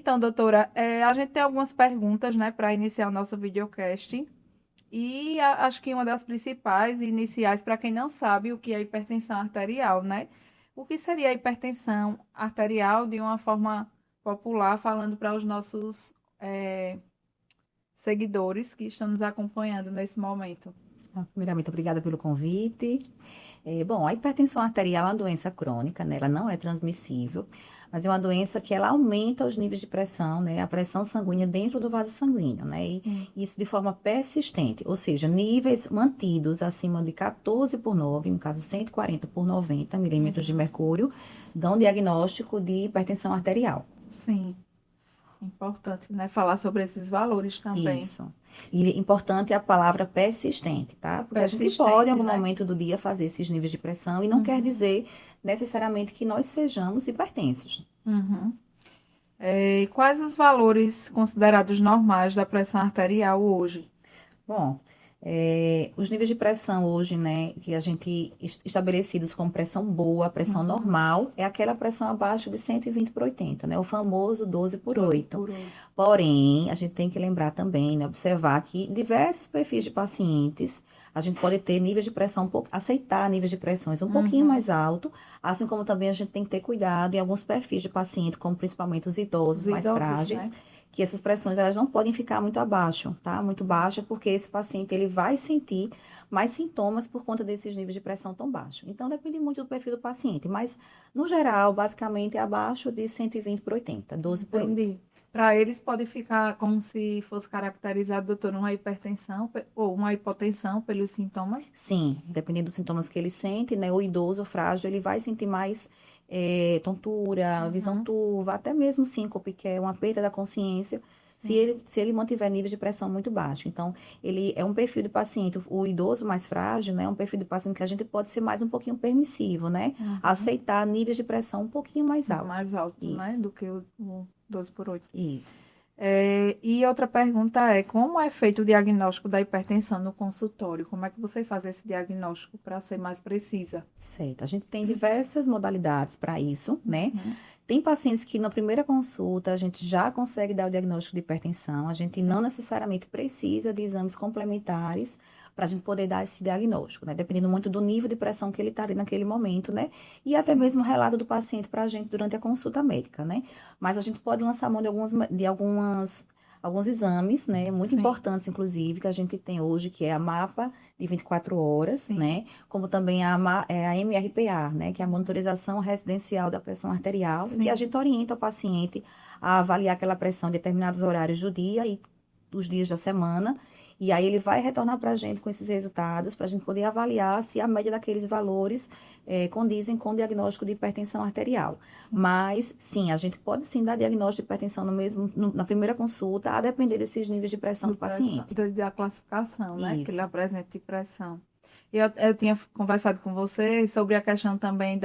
Então, doutora, a gente tem algumas perguntas, né, para iniciar o nosso videocast. E acho que uma das principais e iniciais, para quem não sabe o que é hipertensão arterial, né? O que seria a hipertensão arterial de uma forma popular, falando para os nossos seguidores que estão nos acompanhando nesse momento? Primeiramente, obrigada pelo convite. Bom, a hipertensão arterial é uma doença crônica, né? Ela não é transmissível, mas é uma doença que ela aumenta os níveis de pressão, né? A pressão sanguínea dentro do vaso sanguíneo, né? E Sim. isso de forma persistente, ou seja, níveis mantidos acima de 14 por 9, no caso 140 por 90 milímetros de mercúrio, dão diagnóstico de hipertensão arterial. Sim, importante, né? Falar sobre esses valores também. Isso. E importante é a palavra persistente, tá? Porque a gente pode, em Persistente, algum né? momento do dia, fazer esses níveis de pressão e não quer Uhum, dizer necessariamente que nós sejamos hipertensos. uhum. E quais os valores considerados normais da pressão arterial hoje? Bom, os níveis de pressão hoje, né, que a gente estabelecidos como pressão boa, pressão Uhum. normal, é aquela pressão abaixo de 120 por 80, né? O famoso 12 por 12 8. por 8. Porém, a gente tem que lembrar também, né, observar que diversos perfis de pacientes, a gente pode ter níveis de pressão, aceitar níveis de pressões um pouquinho Uhum. mais alto, assim como também a gente tem que ter cuidado em alguns perfis de paciente, como principalmente os Os idosos mais idosos, frágeis, né? que essas pressões elas não podem ficar muito abaixo, tá? Muito baixa, porque esse paciente ele vai sentir mais sintomas por conta desses níveis de pressão tão baixos. Então, depende muito do perfil do paciente, mas, no geral, basicamente é abaixo de 120 por 80, 12 por 8. Entendi. Para eles pode ficar como se fosse caracterizado, doutor, uma hipertensão ou uma hipotensão pelos sintomas? Sim, dependendo dos sintomas que ele sente, né? O idoso frágil, ele vai sentir mais tontura, visão Uhum. turva, até mesmo síncope, que é uma perda da consciência, Sim. se ele mantiver níveis de pressão muito baixo. Então, ele é um perfil de paciente, o idoso mais frágil, né? É um perfil de paciente que a gente pode ser mais um pouquinho permissivo, né? Uhum. Aceitar níveis de pressão um pouquinho mais alto. Mais alto, né? Isso, Do que o 12 por 8. isso. E outra pergunta é, como é feito o diagnóstico da hipertensão no consultório? Como é que você faz esse diagnóstico para ser mais precisa? Certo. A gente tem diversas modalidades para isso, né? Uhum. Tem pacientes que na primeira consulta a gente já consegue dar o diagnóstico de hipertensão, a gente não necessariamente precisa de exames complementares para a gente poder dar esse diagnóstico, né? Dependendo muito do nível de pressão que ele está ali naquele momento, né? E até Sim. mesmo o relato do paciente para a gente durante a consulta médica, né? Mas a gente pode lançar mão alguns exames, né? Muito Sim. importantes, inclusive, que a gente tem hoje, que é a mapa de 24 horas, Sim. né? Como também a MRPA, né, que é a monitorização residencial da pressão arterial, em que a Sim. gente orienta o paciente a avaliar aquela pressão em determinados horários do dia e dos dias da semana, e aí ele vai retornar para a gente com esses resultados, para a gente poder avaliar se a média daqueles valores condizem com o diagnóstico de hipertensão arterial. Sim. Mas, sim, a gente pode sim dar diagnóstico de hipertensão na primeira consulta, a depender desses níveis de pressão do paciente. Da classificação, né? Que ele Isso. apresenta de pressão. E eu tinha conversado com você sobre a questão também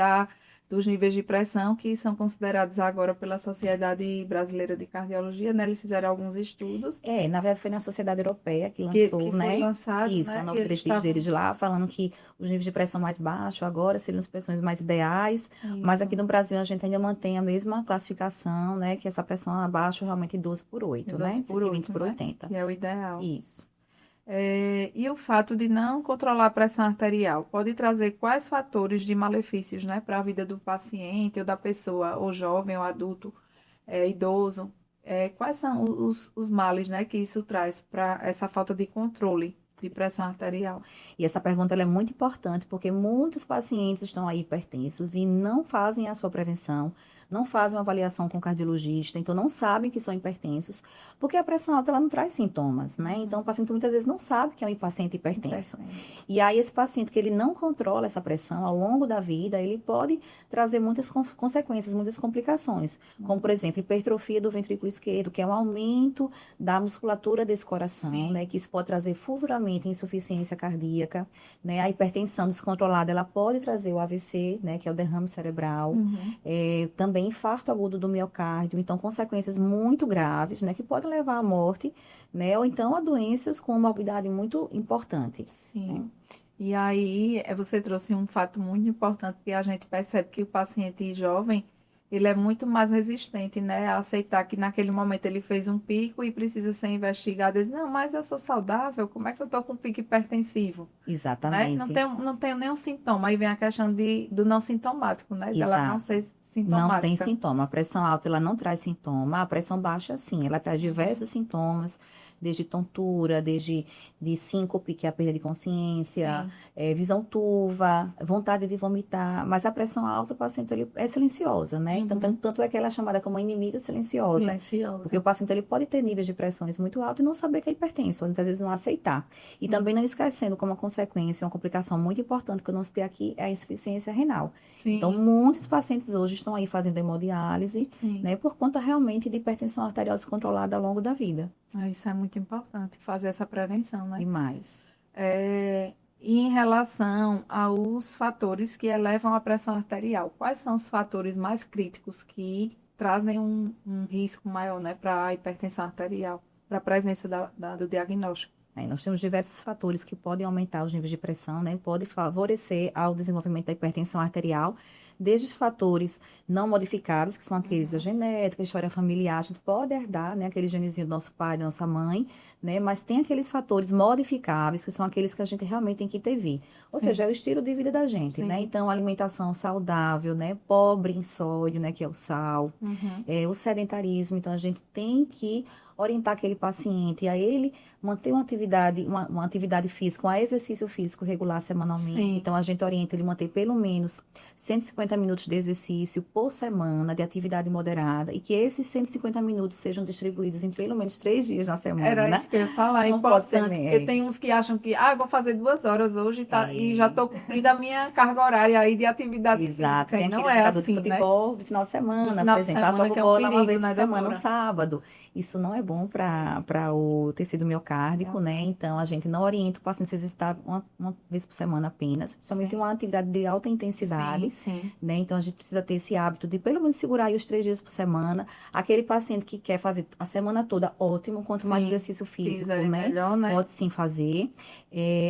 dos níveis de pressão que são considerados agora pela Sociedade Brasileira de Cardiologia, né? Eles fizeram alguns estudos Na verdade foi na Sociedade Europeia que que lançou, foi né? lançado, Isso, a né? E nova eles diretriz deles estavam. de lá, falando que os níveis de pressão mais baixos agora seriam as pressões mais ideais, mas aqui Isso, no Brasil a gente ainda mantém a mesma classificação, né? Que essa pressão abaixo realmente 12 por de 8, 12 né? por 120 8, por né? 80. Que é o ideal. Isso. E o fato de não controlar a pressão arterial pode trazer quais fatores de malefícios, né, para a vida do paciente ou da pessoa, ou jovem ou adulto, idoso? Quais são os males, né, que isso traz para essa falta de controle de pressão arterial? E essa pergunta ela é muito importante porque muitos pacientes estão aí hipertensos e não fazem a sua prevenção, não fazem uma avaliação com o cardiologista, então não sabem que são hipertensos, porque a pressão alta ela não traz sintomas, né? Então o paciente muitas vezes não sabe que é um paciente hipertenso. Hipertenso. E aí esse paciente que ele não controla essa pressão ao longo da vida, ele pode trazer muitas consequências, muitas complicações, como por exemplo, hipertrofia do ventrículo esquerdo, que é um aumento da musculatura desse coração, Sim. né? Que isso pode trazer futuramente insuficiência cardíaca, né? A hipertensão descontrolada, ela pode trazer o AVC, né? Que é o derrame cerebral, Uhum. também infarto agudo do miocárdio, então consequências muito graves, né? Que podem levar à morte, né? Ou então a doenças com morbidade muito importante, Sim. né? E aí, você trouxe um fato muito importante que a gente percebe que o paciente jovem, ele é muito mais resistente, né, a aceitar que naquele momento ele fez um pico e precisa ser investigado. Ele diz, não, mas eu sou saudável, como é que eu estou com pico hipertensivo? Né? Não Exatamente. tenho, não tenho nenhum sintoma. Aí vem a questão do não sintomático, né, dela não Exato. ser Não tem sintomática. sintoma. A pressão alta, ela não traz sintoma. A pressão baixa, sim, ela traz Uhum. diversos sintomas, desde tontura, desde de síncope, que é a perda de consciência, Sim, visão turva, vontade de vomitar. Mas a pressão alta, o paciente ele é silenciosa, né? Então, uhum. tanto é que ela é chamada como inimiga silenciosa. Porque o Silenciosa. paciente ele pode ter níveis de pressões muito altos e não saber que é hipertenso, ou muitas vezes não aceitar. E Sim, também não esquecendo, como consequência, uma complicação muito importante que eu não citei aqui é a insuficiência renal. Então, sim, muitos pacientes hoje estão aí fazendo hemodiálise, sim. né, por conta realmente de hipertensão arterial descontrolada ao longo da vida. Isso é muito importante, fazer essa prevenção, né? Demais. E em relação aos fatores que elevam a pressão arterial, quais são os fatores mais críticos que trazem um risco maior, né, para a hipertensão arterial, para a presença do diagnóstico? Aí nós temos diversos fatores que podem aumentar os níveis de pressão, né? Pode favorecer ao desenvolvimento da hipertensão arterial, desde os fatores não modificáveis, que são aqueles da Uhum. genética, história familiar, a gente pode herdar, né? Aquele genezinho do nosso pai, da nossa mãe, né? Mas tem aqueles fatores modificáveis, que são aqueles que a gente realmente tem que intervir. Ou seja, Sim, é o estilo de vida da gente, né? sim. Então, alimentação saudável, né? Pobre em sódio, né? Que é o sal, Uhum. o sedentarismo. Então, a gente tem que orientar aquele paciente a ele manter uma atividade física, um exercício físico regular semanalmente. Sim, Então, a gente orienta ele manter pelo menos 150 minutos de exercício por semana, de atividade moderada, e que esses 150 minutos sejam distribuídos em pelo menos 3 dias na era semana. isso que eu ia falar, é Não pode ser importante, porque meio. tem uns que acham que, eu vou fazer 2 horas hoje e já É, estou cumprindo a minha carga horária aí de atividade exato. física, e Tem não aquele é jogador de assim, né? futebol de final de No semana, por final de exemplo. semana Joga que é um bola uma perigo, vez por né, semana, no doutora? sábado. Isso não é bom para o tecido miocárdico, Meu né? pai. Então, a gente não orienta o paciente a se exercitar uma vez por semana apenas, principalmente Sim, uma atividade de alta sim, intensidade, sim. né? Então, a gente precisa ter esse hábito de pelo menos segurar aí os 3 dias por semana. Aquele paciente que quer fazer a semana toda, ótimo. Quanto mais Sim, exercício físico, fizer né? melhor, né? Pode sim fazer.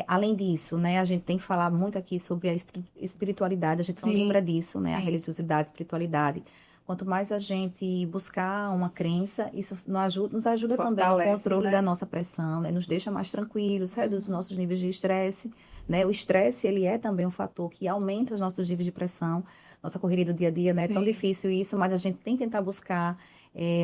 Além disso, né, a gente tem que falar muito aqui sobre a espiritualidade, a gente não Sim, lembra disso, né, a sim. religiosidade, a espiritualidade. Quanto mais a gente buscar uma crença, isso nos ajuda também no Fortalece, controle da né? nossa pressão, né, nos deixa mais tranquilos, reduz os Uhum. nossos níveis de estresse, né, o estresse, ele é também um fator que aumenta os nossos níveis de pressão, nossa correria do dia a dia, né, é tão Sim, difícil isso, mas a gente tem que tentar buscar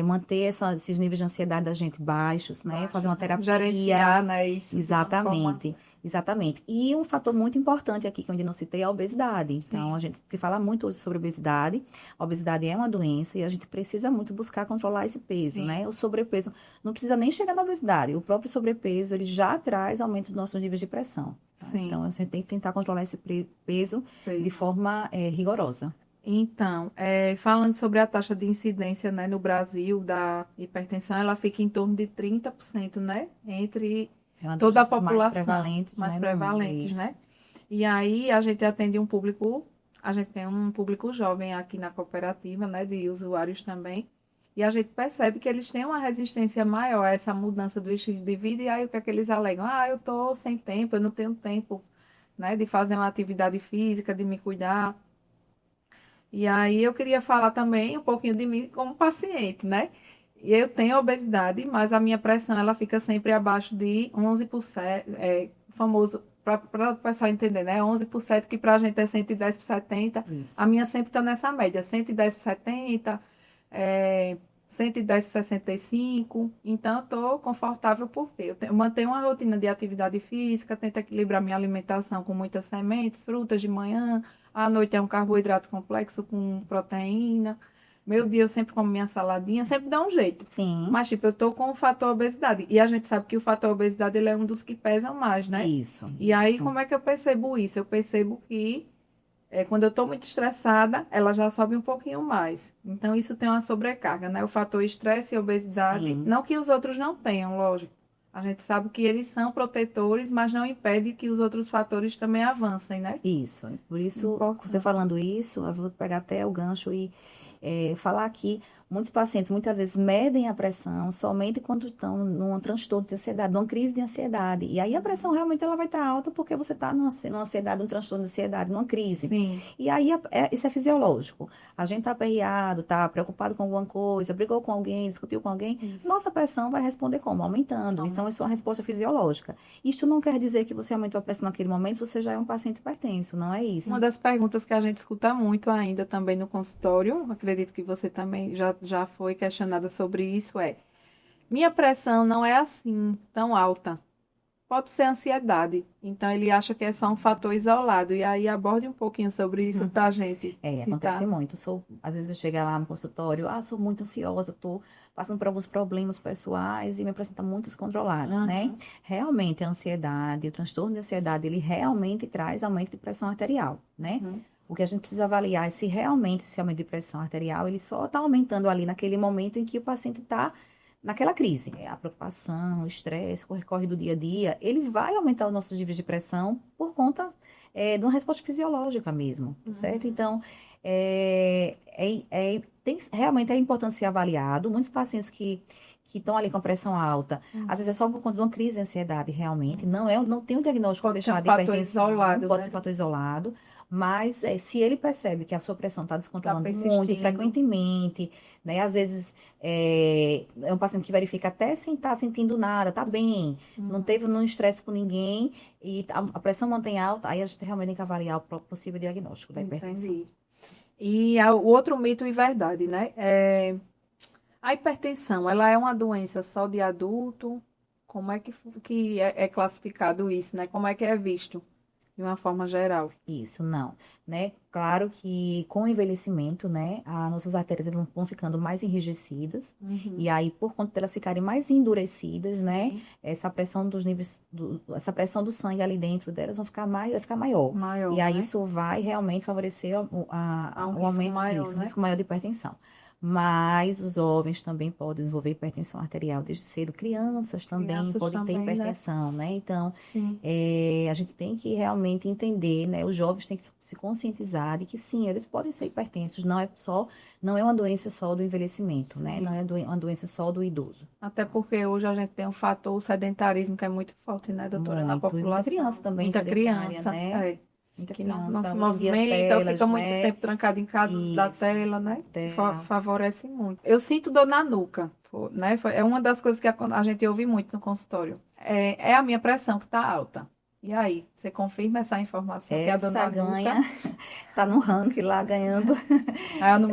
manter esses níveis de ansiedade da gente baixos, né, fazer baixos, uma né? terapia. Gerenciar, né? Isso de uma forma. Exatamente, exatamente. E um fator muito importante aqui, que eu ainda não citei, é a obesidade. Então, a Sim, gente se fala muito hoje sobre obesidade. A obesidade é uma doença e a gente precisa muito buscar controlar esse peso, sim, né? O sobrepeso não precisa nem chegar na obesidade. O próprio sobrepeso, ele já traz aumento dos nossos níveis de pressão, tá? sim. Então, a gente tem que tentar controlar esse peso de Fez. forma rigorosa. Então, falando sobre a taxa de incidência, né, no Brasil da hipertensão, ela fica em torno de 30%, né, entre É uma das toda a doenças mais população, prevalentes, mais né, no mundo, prevalentes, isso. né? E aí a gente atende um público, a gente tem um público jovem aqui na cooperativa, né, de usuários também, e a gente percebe que eles têm uma resistência maior a essa mudança do estilo de vida, e aí o que é que eles alegam? Eu tô sem tempo, eu não tenho tempo, né, de fazer uma atividade física, de me cuidar. E aí eu queria falar também um pouquinho de mim como paciente, né? E eu tenho obesidade, mas a minha pressão ela fica sempre abaixo de 11%, o famoso, para o pessoal entender, né? 11%, que para a gente é 110/70. Isso. A minha sempre está nessa média, 110/70, é, 110/65. Então, eu estou confortável por ver. Eu mantenho uma rotina de atividade física, tento equilibrar minha alimentação com muitas sementes, frutas de manhã. À noite é um carboidrato complexo com proteína. Meu dia eu sempre como minha saladinha, sempre dá um jeito. Sim, Mas, tipo, eu tô com o fator obesidade. E a gente sabe que o fator obesidade ele é um dos que pesam mais, né? isso, E aí, isso. como é que eu percebo isso? Eu percebo que quando eu tô muito estressada, ela já sobe um pouquinho mais. Então, isso tem uma sobrecarga, né? O fator estresse e obesidade. Sim. Não que os outros não tenham, lógico. A gente sabe que eles são protetores, mas não impede que os outros fatores também avancem, né? Isso, por isso, você Importante. falando isso, eu vou pegar até o gancho e falar aqui Muitos pacientes, muitas vezes, medem a pressão somente quando estão num transtorno de ansiedade, numa crise de ansiedade. E aí a pressão realmente ela vai estar alta porque você está numa ansiedade, num transtorno de ansiedade, numa crise. Sim. E aí isso é fisiológico. A gente está aperreado, está preocupado com alguma coisa, brigou com alguém, discutiu com alguém, Isso. nossa pressão vai responder como? Aumentando. Isso é uma resposta fisiológica. Isto não quer dizer que você aumentou a pressão naquele momento, você já é um paciente hipertenso, não é isso. Uma das perguntas que a gente escuta muito ainda também no consultório, acredito que você também já foi questionada sobre isso, minha pressão não é assim tão alta. Pode ser ansiedade. Então ele acha que é só um fator isolado. E aí aborde um pouquinho sobre isso pra gente. Acontece muito. Às vezes chega lá no consultório, sou muito ansiosa, tô passando por alguns problemas pessoais e minha pressão está muito descontrolada, né? Realmente a ansiedade, o transtorno de ansiedade, ele realmente traz aumento de pressão arterial, né? O que a gente precisa avaliar é se realmente esse aumento de pressão arterial, ele só está aumentando ali naquele momento em que o paciente está naquela crise. A preocupação, o estresse, o corre do dia a dia, ele vai aumentar os nossos níveis de pressão por conta de uma resposta fisiológica mesmo, certo? Então, realmente é importante ser avaliado. Muitos pacientes que estão ali com pressão alta, às vezes é só por conta de uma crise de ansiedade, realmente. Não tem um diagnóstico fechado de hipertensão, pode ser fator isolado. Mas se ele percebe que a sua pressão está descontrolando muito frequentemente, né? Às vezes é um paciente que verifica até sem estar sentindo nada, tá bem, não teve nenhum estresse com ninguém e a pressão mantém alta, aí a gente realmente tem que avaliar o possível diagnóstico da hipertensão. Entendi. E o outro mito e verdade, né? A hipertensão, ela é uma doença só de adulto? Como é que é classificado isso, né? Como é que é visto? De uma forma geral. Isso, não, né? Claro que com o envelhecimento, né, as nossas artérias vão ficando mais enrijecidas, e aí, por conta delas ficarem mais endurecidas, né, essa pressão dos níveis, essa pressão do sangue ali dentro delas vai ficar maior. E aí, né? isso vai realmente favorecer o aumento maior, disso, né? risco maior de hipertensão. Mas os jovens também podem desenvolver hipertensão arterial desde cedo. Crianças também podem ter hipertensão, né? Então, a gente tem que realmente entender, né? Os jovens têm que se conscientizar de que sim, eles podem ser hipertensos. Não é uma doença só do envelhecimento, né? Não é uma doença só do idoso. Até porque hoje a gente tem um fator, o sedentarismo, que é muito forte, né, doutora, na população. Muita criança também, muita criança, né? Que não se movimenta, fica muito tempo trancado em casa, uso da tela, né? Favorece muito. Eu sinto dor na nuca, né? É uma das coisas que a gente ouve muito no consultório. É a minha pressão que está alta. E aí, você confirma essa informação? Que a dor na ganha, tá no ranking lá ganhando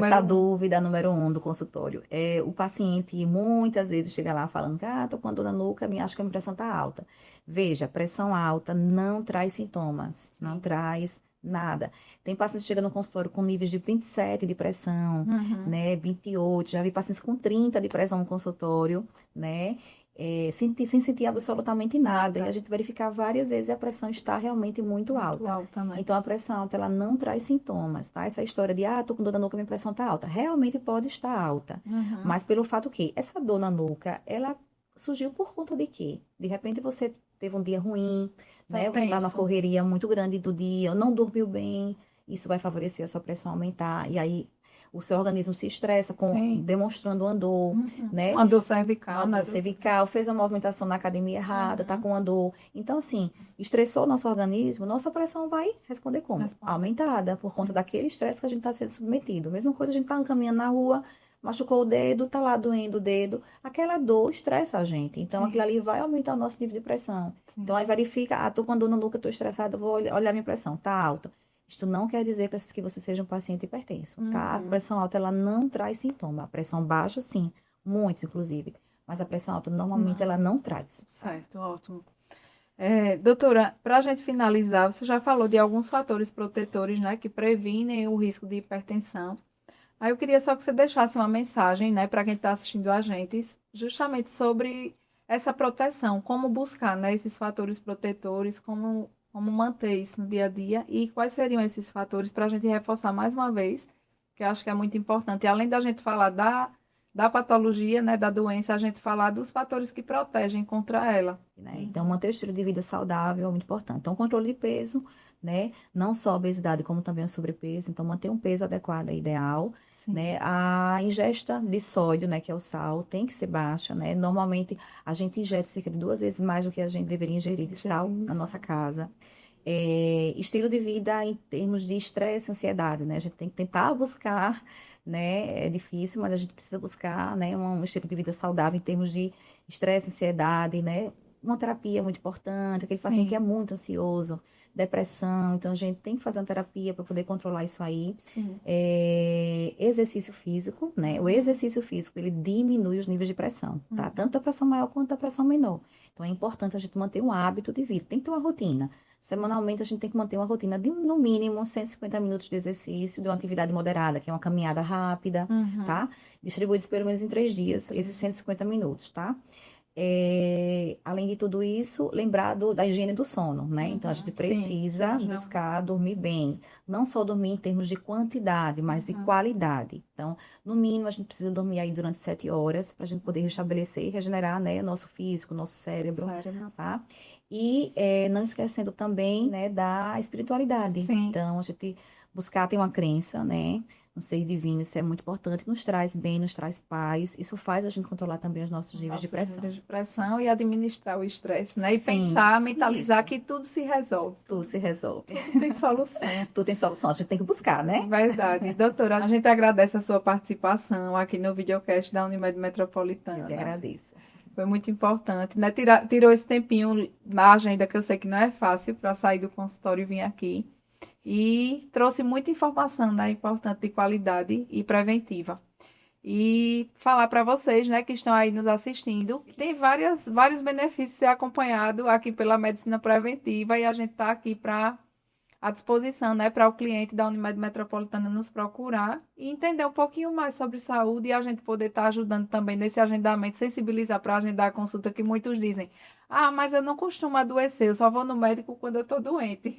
essa dúvida, número 1 do consultório. O paciente muitas vezes chega lá falando que tô com dor na nuca, acho que a minha pressão tá alta. Veja, pressão alta não traz sintomas, não traz nada. Tem pacientes que chegam no consultório com níveis de 27 de pressão, né, 28, já vi pacientes com 30 de pressão no consultório, né, sem sentir absolutamente nada. E a gente verificar várias vezes a pressão está realmente muito alta. Né? Então, a pressão alta, ela não traz sintomas, tá? Essa história de, tô com dor na nuca, minha pressão tá alta. Realmente pode estar alta. Mas pelo fato que essa dor na nuca, ela surgiu por conta de quê? De repente você teve um dia ruim, né? Você está numa correria muito grande do dia, não dormiu bem, isso vai favorecer a sua pressão aumentar. E aí o seu organismo se estressa, demonstrando uma dor, né? Uma dor cervical. Uma dor cervical, fez uma movimentação na academia errada, tá com uma dor. Então, assim, estressou o nosso organismo, nossa pressão vai responder como? Aumentada, por conta daquele estresse que a gente está sendo submetido. Mesma coisa, a gente tá caminhando na rua, machucou o dedo, tá lá doendo o dedo. Aquela dor estressa a gente. Então, aquilo ali vai aumentar o nosso nível de pressão. Então, aí verifica, tô com a dor na nuca, tô estressada, vou olhar minha pressão, tá alta. Isto não quer dizer que você seja um paciente hipertenso, tá? A pressão alta, ela não traz sintoma. A pressão baixa, sim, muitos, inclusive. Mas a pressão alta, normalmente, ela não traz. Certo, ótimo. Doutora, para a gente finalizar, você já falou de alguns fatores protetores, né, que previnem o risco de hipertensão. Aí eu queria só que você deixasse uma mensagem, né, para quem está assistindo a gente, justamente sobre essa proteção, como buscar, né, esses fatores protetores, como manter isso no dia a dia e quais seriam esses fatores para a gente reforçar mais uma vez, que eu acho que é muito importante. E além da gente falar da patologia, né, da doença, a gente falar dos fatores que protegem contra ela. Né? Então, manter o estilo de vida saudável é muito importante. Então, controle de peso, né? Não só a obesidade, como também o sobrepeso. Então, manter um peso adequado é ideal, né? A ingesta de sódio, né, que é o sal, tem que ser baixa, né? Normalmente, a gente ingere cerca de 2 vezes mais do que a gente deveria ingerir de sal na nossa casa. Estilo de vida em termos de estresse, ansiedade, né? A gente tem que tentar buscar, né? É difícil, mas a gente precisa buscar, né, um estilo de vida saudável em termos de estresse, ansiedade, né? Uma terapia é muito importante, aquele paciente que é muito ansioso, depressão, então a gente tem que fazer uma terapia para poder controlar isso aí. Exercício físico, né? O exercício físico, ele diminui os níveis de pressão, tá? Tanto da pressão maior quanto da pressão menor. Então é importante a gente manter um hábito de vida, tem que ter uma rotina. Semanalmente, a gente tem que manter uma rotina de, no mínimo, 150 minutos de exercício, de uma atividade moderada, que é uma caminhada rápida, tá? Distribuídos pelo menos em 3 dias, esses 150 minutos, tá? Além de tudo isso, lembrar da higiene do sono, né? Então, a gente precisa buscar dormir bem. Não só dormir em termos de quantidade, mas de qualidade. Então, no mínimo, a gente precisa dormir aí durante 7 horas, para a gente poder restabelecer e regenerar, né, o nosso físico, o nosso cérebro, tá? E não esquecendo também, né, da espiritualidade. Então, a gente buscar ter uma crença, né, no ser divino, isso é muito importante, nos traz bem, nos traz paz, isso faz a gente controlar também os nossos níveis de pressão. Níveis de pressão e administrar o estresse, né, e pensar, mentalizar que tudo se resolve. Tudo se resolve. Tudo tem solução. Tudo tem solução, a gente tem que buscar, né? Verdade. Doutora, a gente agradece a sua participação aqui no videocast da Unimed Metropolitana. Eu que agradeço. Foi muito importante, né? Tirou esse tempinho na agenda, que eu sei que não é fácil, para sair do consultório e vir aqui. E trouxe muita informação, né? Importante, de qualidade e preventiva. E falar para vocês, né, que estão aí nos assistindo, tem vários benefícios de ser acompanhado aqui pela medicina preventiva, e a gente está aqui à disposição, né, para o cliente da Unimed Metropolitana nos procurar e entender um pouquinho mais sobre saúde, e a gente poder estar ajudando também nesse agendamento, sensibilizar para agendar a consulta, que muitos dizem: ah, mas eu não costumo adoecer, eu só vou no médico quando eu estou doente.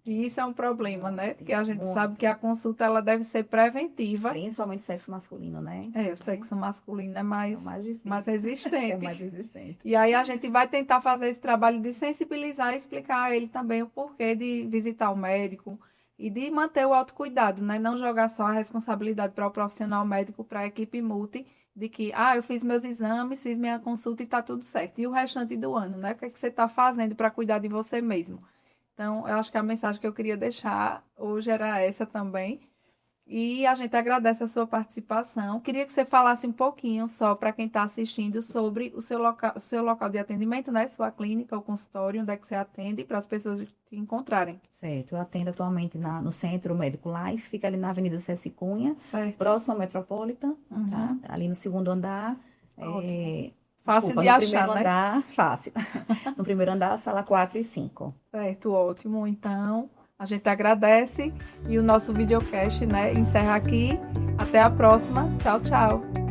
E isso é um problema, né? Porque a gente sabe que a consulta, ela deve ser preventiva. Principalmente sexo masculino, né? O sexo masculino é mais resistente. É mais resistente. E aí a gente vai tentar fazer esse trabalho de sensibilizar e explicar a ele também o porquê de visitar o médico e de manter o autocuidado, né? Não jogar só a responsabilidade para o profissional médico, para a equipe multi, de que, eu fiz meus exames, fiz minha consulta e está tudo certo. E o restante do ano, né? O que é que você está fazendo para cuidar de você mesmo? Então, eu acho que a mensagem que eu queria deixar hoje era essa também. E a gente agradece a sua participação. Queria que você falasse um pouquinho, só para quem está assistindo, sobre o seu local de atendimento, né? Sua clínica, o consultório, onde é que você atende, para as pessoas te encontrarem. Certo, eu atendo atualmente no Centro Médico Life, fica ali na Avenida Ceci Cunha, próximo à Metropolitan, tá? Ali no 2º andar. Fácil de achar, né? Andar, fácil. No 1º andar, sala 4 e 5. Certo, ótimo. Então, a gente agradece e o nosso videocast, né, encerra aqui. Até a próxima. Tchau, tchau.